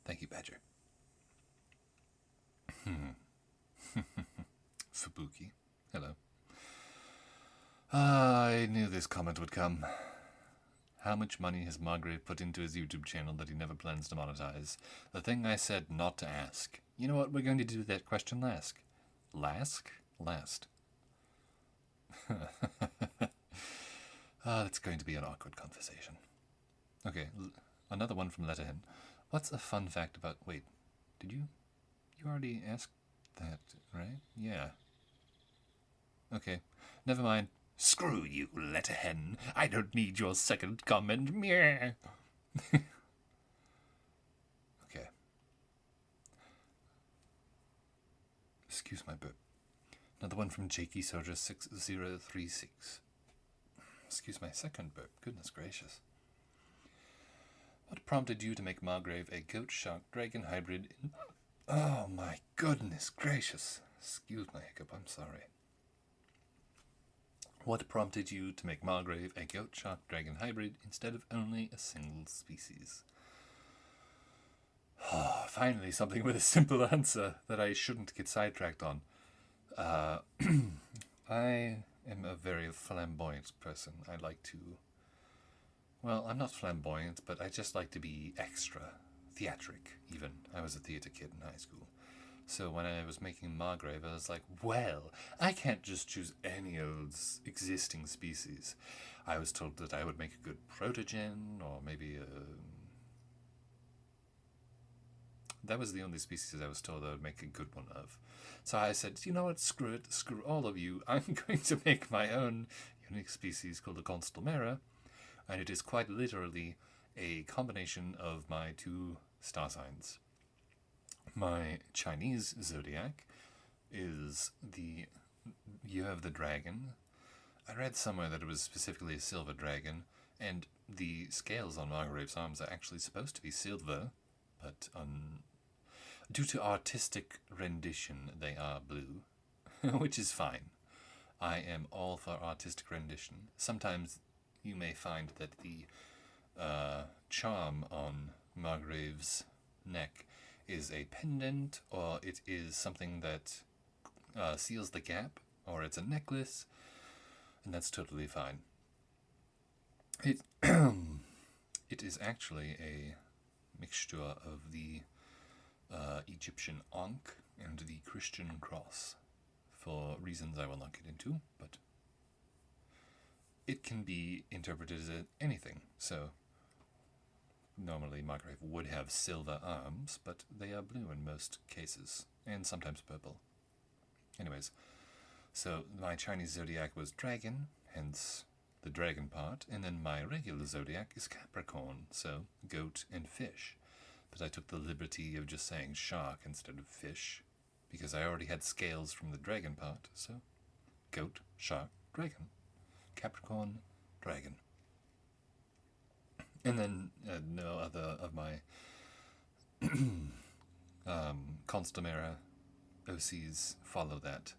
Thank you, Badger. Fubuki. Hello. I knew this comment would come. How much money has Margrave put into his YouTube channel that he never plans to monetize? The thing I said not to ask. You know what? We're going to do that question last. Last. It's going to be an awkward conversation. Okay, another one from Letterhen. What's a fun fact about... Wait, did you... You already asked that, right? Yeah. Okay, never mind. Screw you, Letterhen. I don't need your second comment. Meh. Okay. Excuse my burp. Another one from Jakey Soldier 6036. Excuse my second burp. Goodness gracious. What prompted you to make Margrave a goat shark dragon hybrid in... Oh my goodness gracious. Excuse my hiccup, I'm sorry. What prompted you to make Margrave a goat shark dragon hybrid instead of only a single species? Oh, finally something with a simple answer that I shouldn't get sidetracked on. I am a very flamboyant person. I like to... Well, I'm not flamboyant, but I just like to be extra. Theatric, even. I was a theatre kid in high school. So when I was making Margrave, I was like, well, I can't just choose any old existing species. I was told that I would make a good protogen, or maybe a... That was the only species I was told I would make a good one of. So I said, you know what, screw it, screw all of you. I'm going to make my own unique species called the Constelmera, and it is quite literally a combination of my two star signs. My Chinese zodiac is the Year of the Dragon. I read somewhere that it was specifically a silver dragon, and the scales on Margrave's arms are actually supposed to be silver, but due to artistic rendition, they are blue, which is fine. I am all for artistic rendition. Sometimes you may find that the charm on Margrave's neck is a pendant, or it is something that seals the gap, or it's a necklace, and that's totally fine. It it is actually a mixture of the Egyptian Ankh and the Christian cross, for reasons I will not get into, but it can be interpreted as anything. So normally Margrave would have silver arms, but they are blue in most cases, and sometimes purple. Anyways, so my Chinese zodiac was dragon, hence the dragon part, and then my regular zodiac is Capricorn, so goat and fish. But I took the liberty of just saying shark instead of fish, because I already had scales from the dragon part, so goat, shark, dragon. Capricorn, dragon. And then no other of my Constelmera OCs follow that.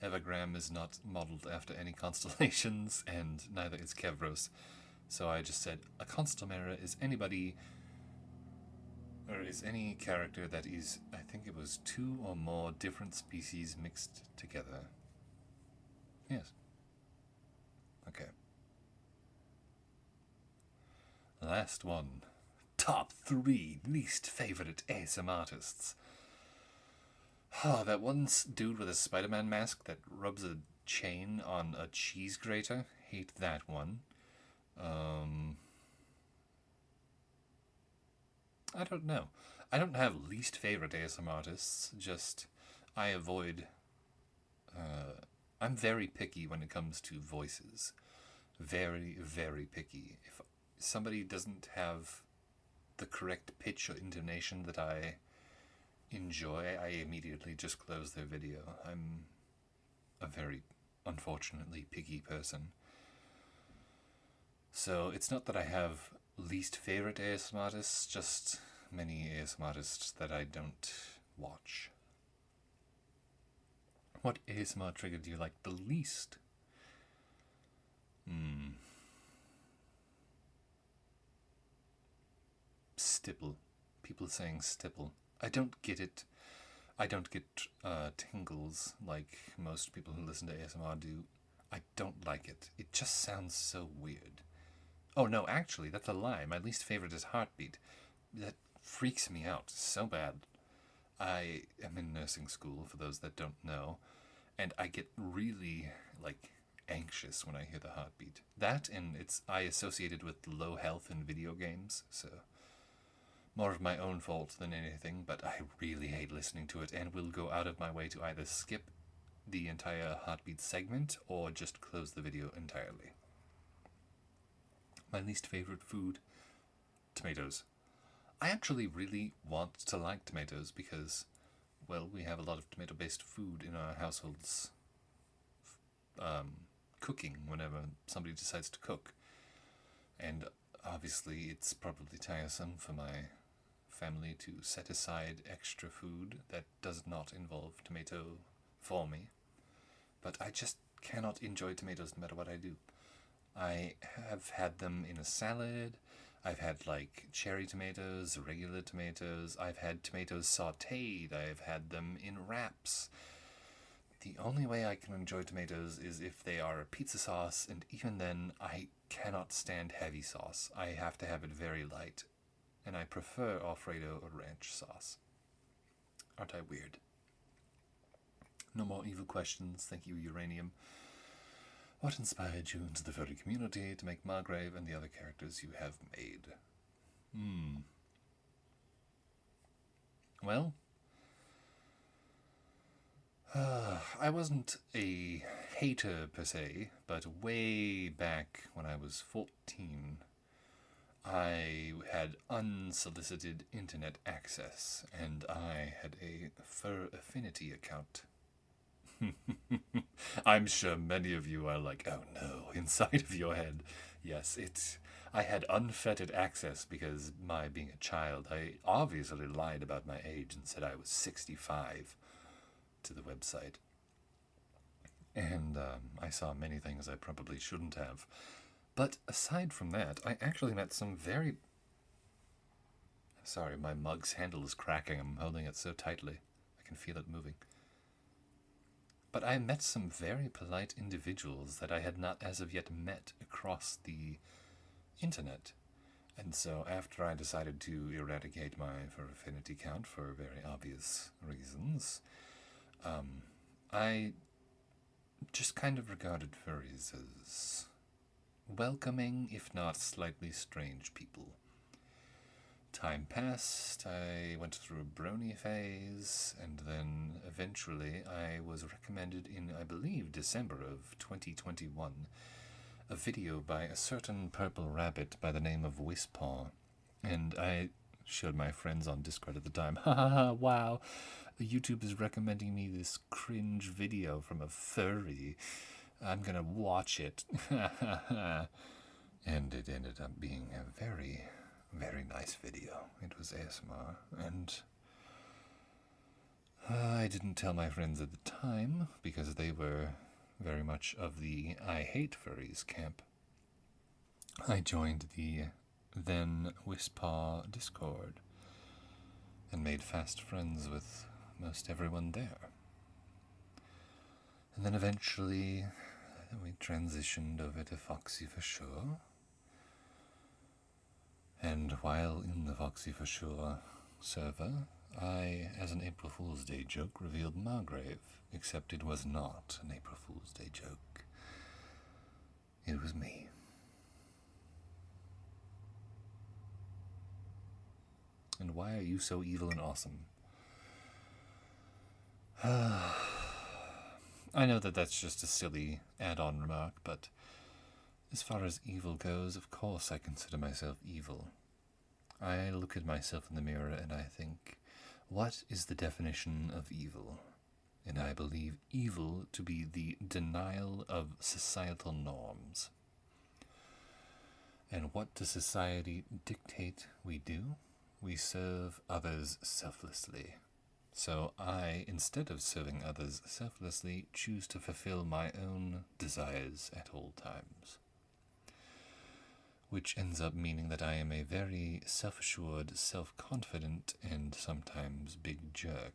Evergram is not modeled after any constellations, and neither is Kevros. So I just said, a Constelmera is anybody, or is any character that is, I think it was 2 or more different species mixed together. Yes. Okay. Last one. Top 3 least favorite ASM artists. Oh, that one dude with a Spider-Man mask that rubs a chain on a cheese grater. Hate that one. I don't know. I don't have least favorite ASM artists, just I avoid... I'm very picky when it comes to voices. Very, very picky. If somebody doesn't have the correct pitch or intonation that I enjoy, I immediately just close their video. I'm a very, unfortunately, picky person. So it's not that I have least favorite ASM artists, just many ASM artists that I don't watch. What ASMR trigger do you like the least? Stipple, people saying stipple. I don't get it. I don't get tingles like most people who listen to ASMR do. I don't like it. It just sounds so weird. Oh no, actually, that's a lie. My least favorite is heartbeat. That freaks me out so bad. I am in nursing school, for those that don't know, and I get really, anxious when I hear the heartbeat. That, and I associate it with low health in video games, so more of my own fault than anything, but I really hate listening to it and will go out of my way to either skip the entire heartbeat segment or just close the video entirely. My least favorite food? Tomatoes. I actually really want to like tomatoes because, well, we have a lot of tomato-based food in our households. Cooking whenever somebody decides to cook. And obviously it's probably tiresome for my family to set aside extra food that does not involve tomato for me. But I just cannot enjoy tomatoes no matter what I do. I have had them in a salad. I've had cherry tomatoes, regular tomatoes. I've had tomatoes sautéed. I've had them in wraps. The only way I can enjoy tomatoes is if they are a pizza sauce, and even then I cannot stand heavy sauce. I have to have it very light, and I prefer Alfredo or ranch sauce. Aren't I weird? No more evil questions, thank you, Uranium. What inspired you into the furry community to make Margrave and the other characters you have made? Well, I wasn't a hater per se, but way back when I was 14, I had unsolicited internet access, and I had a fur affinity account. I'm sure many of you are like, oh no, inside of your head. Yes, I had unfettered access because my being a child, I obviously lied about my age and said I was 65 to the website. And I saw many things I probably shouldn't have. But aside from that, I actually met some very... Sorry, my mug's handle is cracking. I'm holding it so tightly. I can feel it moving. But I met some very polite individuals that I had not as of yet met across the internet. And so after I decided to eradicate my fur affinity count for very obvious reasons, I just kind of regarded furries as welcoming, if not slightly strange people. Time passed, I went through a brony phase, and then eventually I was recommended in, I believe, December of 2021, a video by a certain purple rabbit by the name of Whispaw, and I showed my friends on Discord at the time, ha ha ha, wow, YouTube is recommending me this cringe video from a furry, I'm gonna watch it, and it ended up being a very, very nice video. It was ASMR, and I didn't tell my friends at the time, because they were very much of the I hate furries camp. I joined the then Whispaw Discord, and made fast friends with most everyone there. And then eventually we transitioned over to Foxy for Sure. And while in the Foxy for Sure server, I, as an April Fool's Day joke, revealed Margrave, except it was not an April Fool's Day joke. It was me. And why are you so evil and awesome? I know that that's just a silly add-on remark, but as far as evil goes, of course I consider myself evil. I look at myself in the mirror and I think, what is the definition of evil? And I believe evil to be the denial of societal norms. And what does society dictate we do? We serve others selflessly. So I, instead of serving others selflessly, choose to fulfill my own desires at all times. which ends up meaning that I am a very self-assured, self-confident, and sometimes big jerk.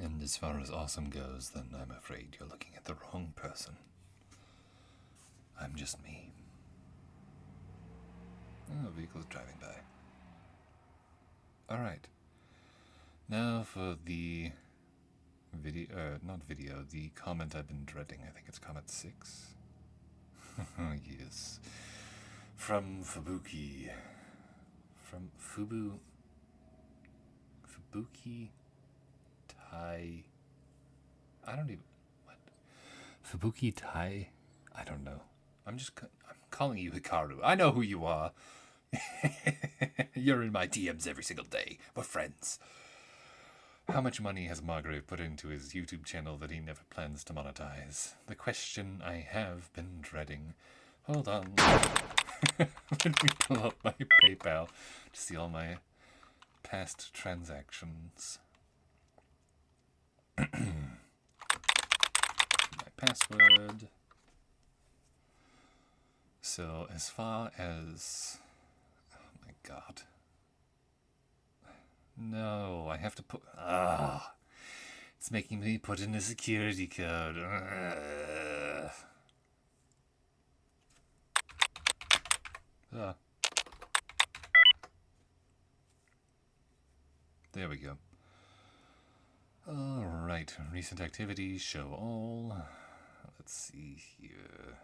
And as far as awesome goes, then I'm afraid you're looking at the wrong person. I'm just me. Oh, vehicle's driving by. Alright. Now for the the comment I've been dreading. I think it's comment 6. Yes. From Fubuki. From Fubuki Tai. I don't even. What? Fubuki Tai? I don't know. I'm calling you Hikaru. I know who you are. You're in my DMs every single day. We're friends. How much money has Margrave put into his YouTube channel that he never plans to monetize? The question I have been dreading. Hold on. Let me pull up my PayPal to see all my past transactions. My password. So as far as... Oh my god. No, I have to put... It's making me put in a security code. There we go. Alright, recent activities, show all. Let's see here.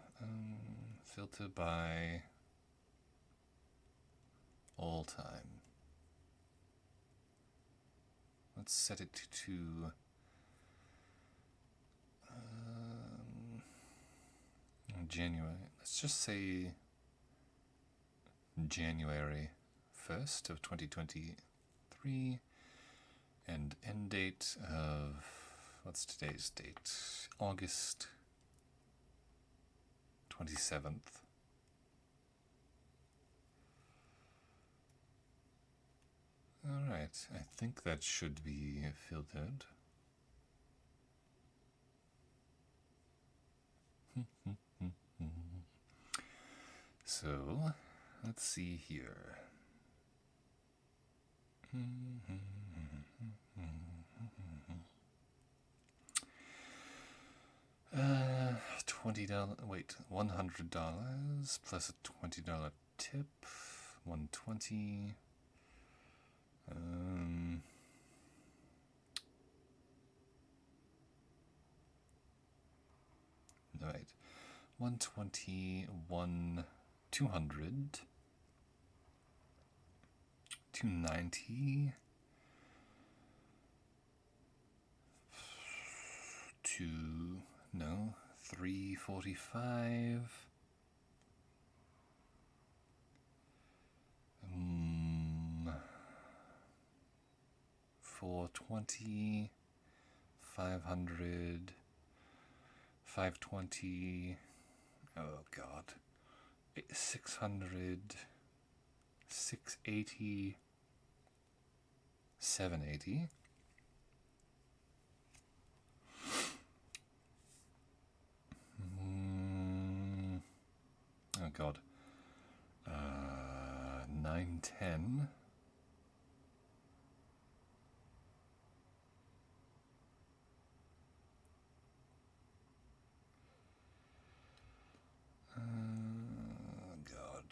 Filter by all time. Let's set it to January. Let's just say January 1st of 2023, and end date of, what's today's date? August 27th. Alright, I think that should be filtered. So, let's see here. $20, wait, $100 plus a $20 tip, $120. Right, 121, 200, 290, no, 345, 420, 500, 520, oh god, 600, 680, 780, oh god, 910, god,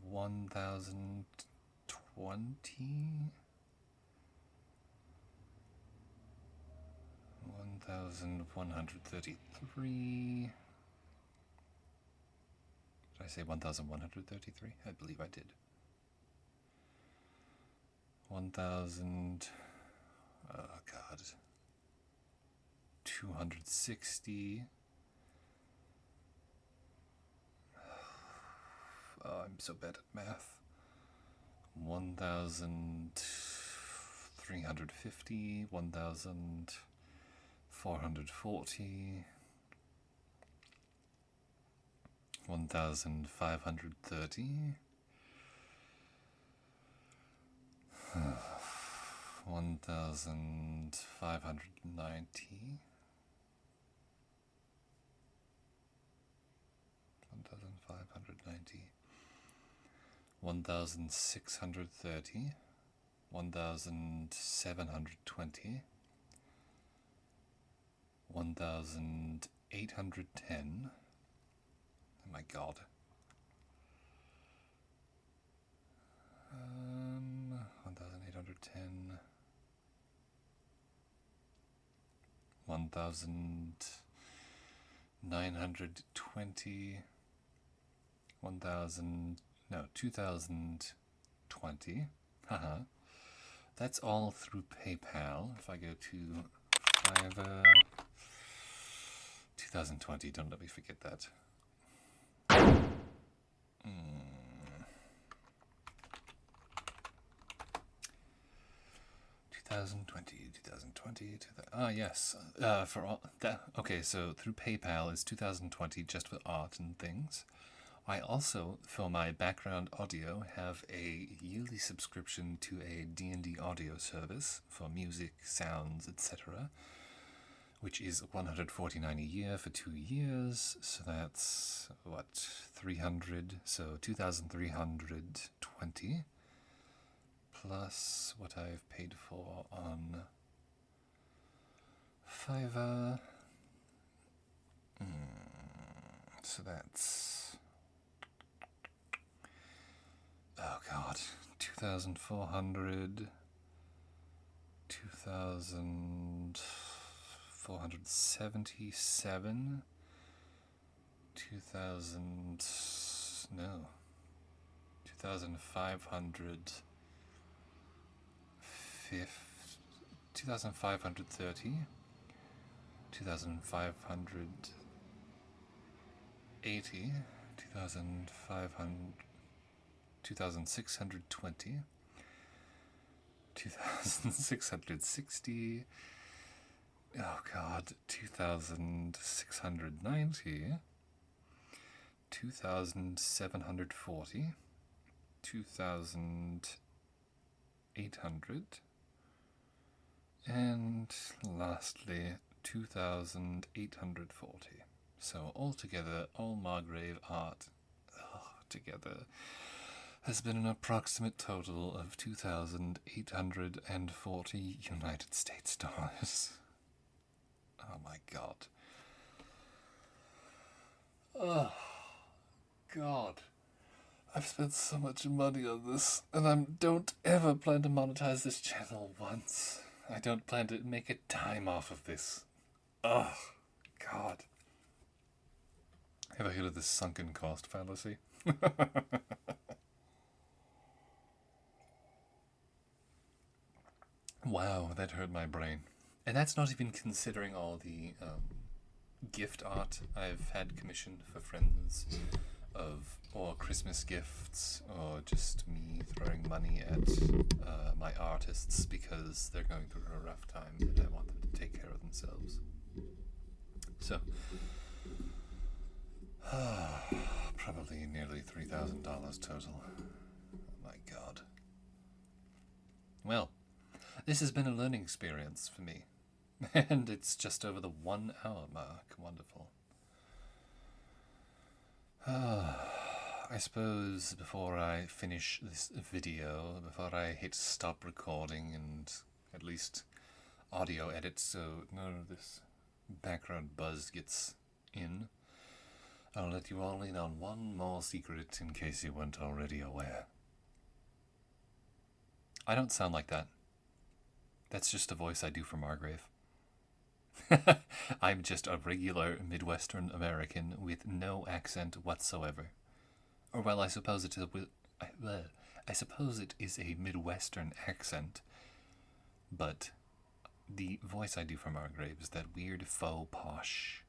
1020, 1133. Did I say 1133? I believe I did. 1000, oh god, 260. Oh, I'm so bad at math. 1350, 1440, 1530, 1590, 1,590, 1,630, 1,720, 1,810. Oh my god. 1,810, 1,920, 2,020. Haha. That's all through PayPal. If I go to Fiverr, 2020, don't let me forget that. 2020. Yes. For all that. Okay, so through PayPal is 2020 just for art and things. I also, for my background audio, have a yearly subscription to a D&D audio service for music, sounds, etc., which is $149 a year for 2 years. So that's what, 300? So 2,320 plus what I've paid for on Fiverr. So that's, oh god, 2,400, 2,477, 2,000, no, 2,500, 2,530, 2,580, 2,620, 2,660, oh god, 2,690, 2,740, 2,800, and lastly 2,840. So altogether, all Margrave art together has been an approximate total of 2,840 United States dollars. Oh my god. Oh god. I've spent so much money on this, and I don't ever plan to monetize this channel once. I don't plan to make a dime off of this. Oh god. Ever heard of the sunken cost fallacy? Wow, that hurt my brain. And that's not even considering all the gift art I've had commissioned for friends, or Christmas gifts, or just me throwing money at my artists because they're going through a rough time and I want them to take care of themselves. So, probably nearly $3,000 total. Oh my god. Well, this has been a learning experience for me. And it's just over the 1 hour mark. Wonderful. I suppose before I finish this video, before I hit stop recording and at least audio edit so none of this background buzz gets in, I'll let you all in on one more secret in case you weren't already aware. I don't sound like that. That's just a voice I do for Margrave. I'm just a regular Midwestern American with no accent whatsoever. Or well, I suppose it is a Midwestern accent, but the voice I do for Margrave is that weird faux posh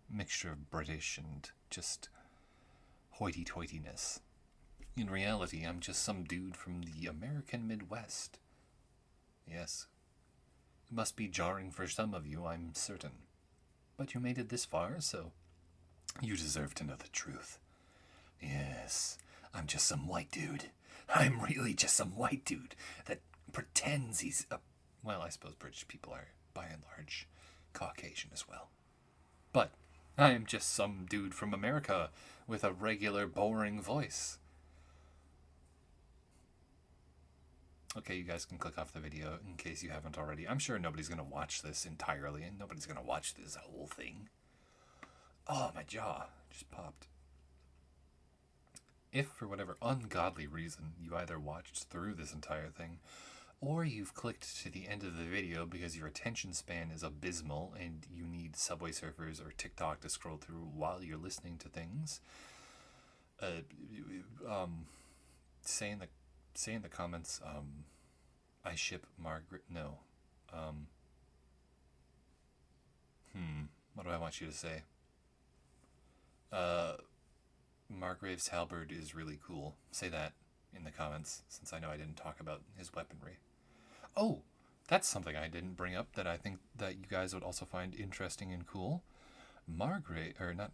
mixture of British and just hoity-toityness. In reality, I'm just some dude from the American Midwest. Yes. It must be jarring for some of you, I'm certain. But you made it this far, so you deserve to know the truth. Yes, I'm just some white dude. I'm really just some white dude that pretends he's a... Well, I suppose British people are, by and large, Caucasian as well. But I am just some dude from America with a regular boring voice. Okay, you guys can click off the video in case you haven't already. I'm sure nobody's going to watch this entirely, and nobody's going to watch this whole thing. Oh, my jaw just popped. If, for whatever ungodly reason, you either watched through this entire thing, or you've clicked to the end of the video because your attention span is abysmal and you need Subway Surfers or TikTok to scroll through while you're listening to things, say in the comments, I ship Margaret. No. What do I want you to say? Margrave's halberd is really cool. Say that in the comments, since I know I didn't talk about his weaponry. Oh, that's something I didn't bring up that I think that you guys would also find interesting and cool. Margrave, or not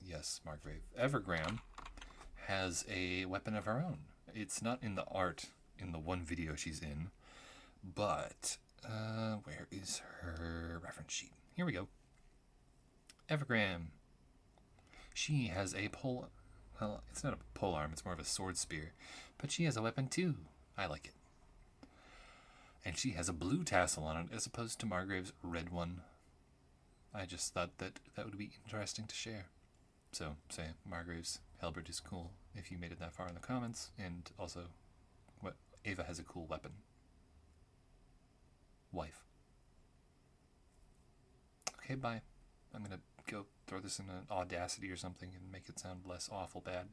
yes, Margrave. Evergram has a weapon of her own. It's not in the art in the one video she's in, but where is her reference sheet? Here we go. Evergram. She has a well, it's not a polearm, it's more of a sword spear, but she has a weapon too. I like it. And she has a blue tassel on it as opposed to Margrave's red one. I just thought that would be interesting to share. So, say Margrave's halberd is cool if you made it that far in the comments, and also what Ava has a cool weapon. Wife. Okay, bye. I'm gonna go throw this in an Audacity or something and make it sound less awful bad.